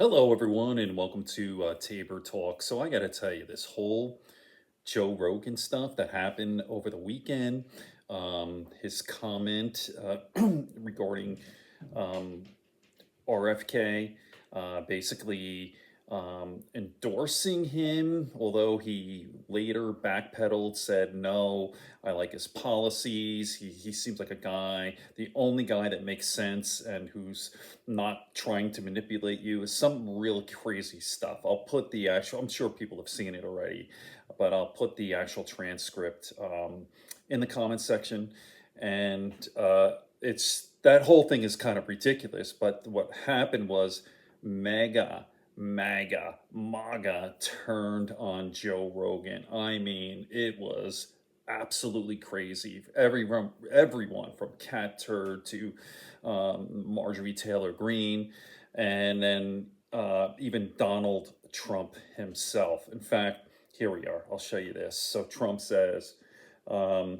Hello, everyone, and welcome to Tabor Talk. So, I got to tell you, this whole Joe Rogan stuff that happened over the weekend, his comment regarding um, RFK, basically endorsing him, although he later backpedaled, said, no, I like his policies. He seems like a guy, the only guy that makes sense and who's not trying to manipulate you, is some real crazy stuff. I'll put the actual, I'm sure people have seen it already, but I'll put the actual transcript in the comments section. And it's that whole thing is kind of ridiculous. But what happened was MAGA turned on Joe Rogan. I mean, it was absolutely crazy. Everyone from Cat Turd to Marjorie Taylor Greene, and then even Donald Trump himself. In fact, here we are. I'll show you this. So Trump says, um,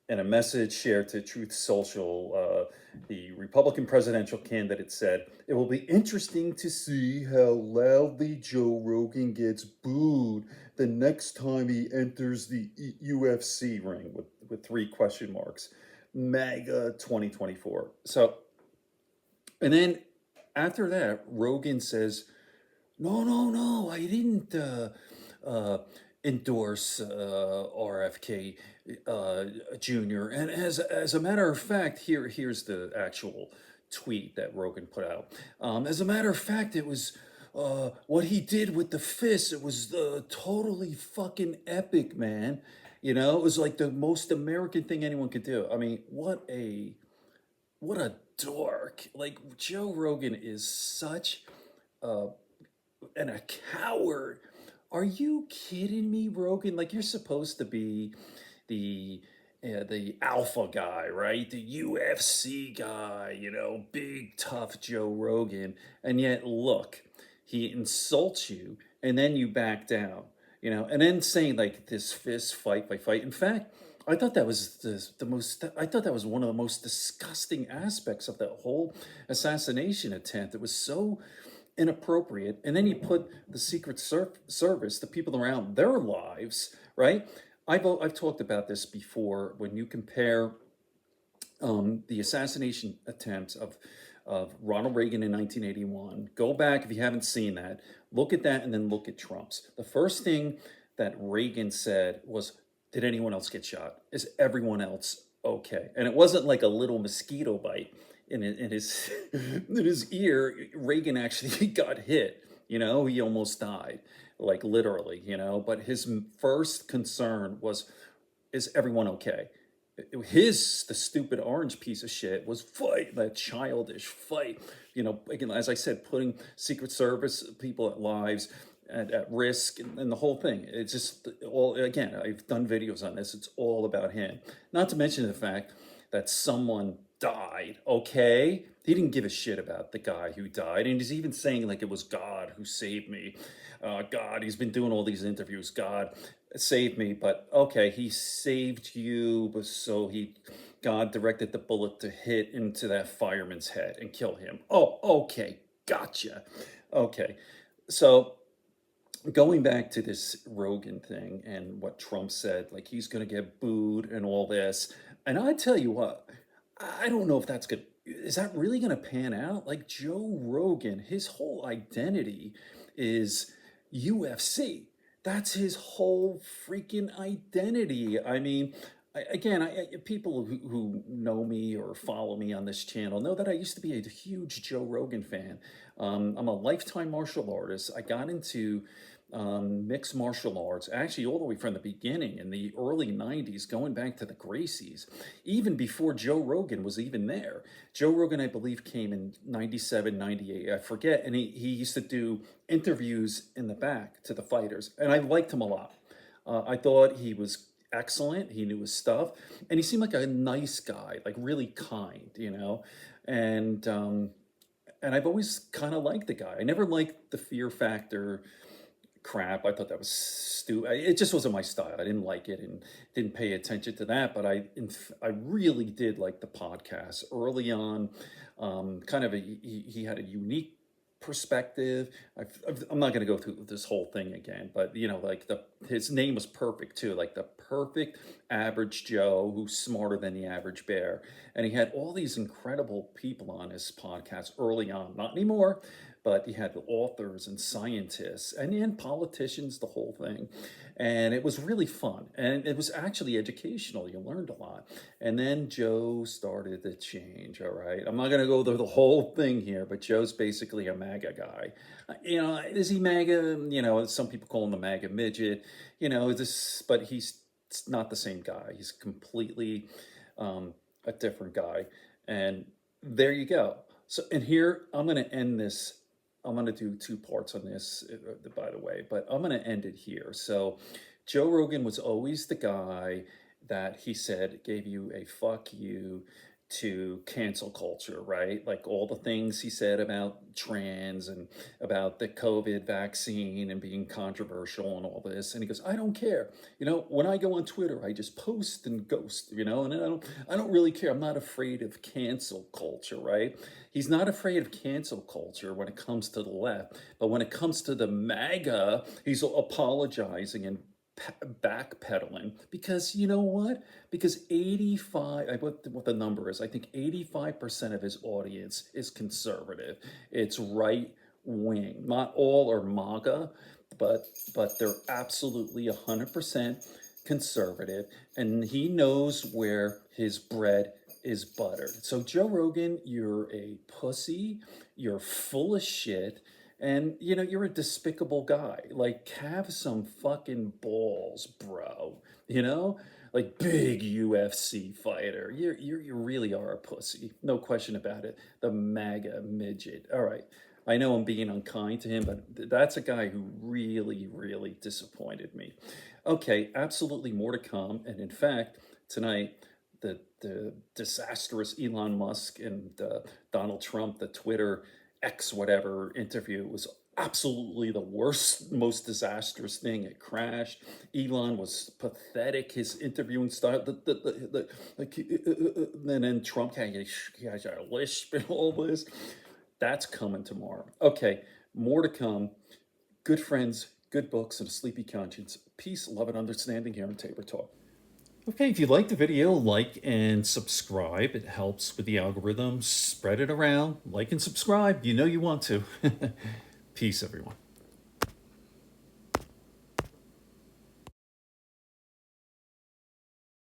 in a message shared to Truth Social, the Republican presidential candidate said, "It will be interesting to see how loudly Joe Rogan gets booed the next time he enters the UFC ring," with three question marks. MAGA 2024. So, and then after that, Rogan says, no, no, no, I didn't uh, endorse RFK Jr. And as a matter of fact, here's the actual tweet that Rogan put out. As a matter of fact, it was what he did with the fist. It was totally fucking epic, man. You know, it was like the most American thing anyone could do. I mean, what a dork. Like Joe Rogan is such a and a coward. Are you kidding me, Rogan? Like you're supposed to be the the alpha guy, right? The UFC guy, big tough Joe Rogan. And yet, look, he insults you, and then you back down, and then saying like this fist fight by fight. In fact, I thought that was the most. I thought that was one of the most disgusting aspects of that whole assassination attempt. It was so inappropriate. And then you put the Service, the people around their lives, right? I've talked about this before. When you compare the assassination attempts of Ronald Reagan in 1981, go back if you haven't seen that, look at that, and then look at Trump's. The first thing that Reagan said was, "Did anyone else get shot? Is everyone else okay?" And it wasn't like a little mosquito bite in his in his ear. Reagan actually got hit. He almost died, like literally. But his first concern was, "Is everyone okay?" The stupid orange piece of shit was fight that childish fight. Again, as I said, putting Secret Service people at lives at risk, and the whole thing. It's just all, again, I've done videos on this. It's all about him. Not to mention the fact that someone died, okay? He didn't give a shit about the guy who died. And he's even saying like it was God who saved me. God, he's been doing all these interviews. God saved me. But okay, he saved you, but God directed the bullet to hit into that fireman's head and kill him. Oh, okay, gotcha. Okay, so going back to this Rogan thing and what Trump said, like he's going to get booed and all this. And I tell you what, I don't know if that's good. Is that really going to pan out? Like Joe Rogan, his whole identity is UFC. That's his whole freaking identity. I mean, people who know me or follow me on this channel know that I used to be a huge Joe Rogan fan. I'm a lifetime martial artist. I got into mixed martial arts, actually all the way from the beginning in the early 90s, going back to the Gracies, even before Joe Rogan was even there. Joe Rogan, I believe, came in 97, 98, I forget, and he used to do interviews in the back to the fighters, and I liked him a lot. I thought he was excellent, he knew his stuff, and he seemed like a nice guy, like really kind, and and I've always kind of liked the guy. I never liked the Fear Factor crap. I thought that was stupid. It just wasn't my style. I didn't like it and didn't pay attention to that. But I really did like the podcast early on. Kind of he had a unique perspective. I'm not going to go through this whole thing again, but like his name was perfect too, like the perfect average Joe who's smarter than the average bear. And he had all these incredible people on his podcast early on, not anymore, but he had authors and scientists and politicians, the whole thing. And it was really fun. And it was actually educational. You learned a lot. And then Joe started to change. All right. I'm not going to go through the whole thing here, but Joe's basically a MAGA guy. Is he MAGA? Some people call him the MAGA midget, but he's not the same guy. He's completely a different guy. And there you go. So, and here I'm going to end this. I'm going to do two parts on this, by the way, but I'm going to end it here. So, Joe Rogan was always the guy that he said gave you a fuck you to cancel culture, right? Like all the things he said about trans and about the COVID vaccine and being controversial and all this. And he goes, I don't care. When I go on Twitter, I just post and ghost, and I don't really care. I'm not afraid of cancel culture, right? He's not afraid of cancel culture when it comes to the left, but when it comes to the MAGA, he's apologizing and backpedaling because you know what? Because 85, what the number is, I think 85% of his audience is conservative. It's right wing. Not all are MAGA, but they're absolutely 100% conservative, and he knows where his bread is buttered. So Joe Rogan, you're a pussy, you're full of shit, and you're a despicable guy. Like, have some fucking balls, bro. Like big UFC fighter. You really are a pussy. No question about it. The MAGA midget. All right. I know I'm being unkind to him, but that's a guy who really, really disappointed me. Okay, absolutely more to come. And in fact, tonight, the disastrous Elon Musk and Donald Trump, the Twitter X whatever interview was absolutely the worst, most disastrous thing. It crashed. Elon was pathetic. His interviewing style, and then Trump he has a lisp and all this. That's coming tomorrow. Okay, more to come. Good friends, good books, and a sleepy conscience. Peace, love, and understanding here on Tabor Talk. Okay, if you liked the video, like and subscribe. It helps with the algorithm. Spread it around. Like and subscribe. You know you want to. Peace, everyone.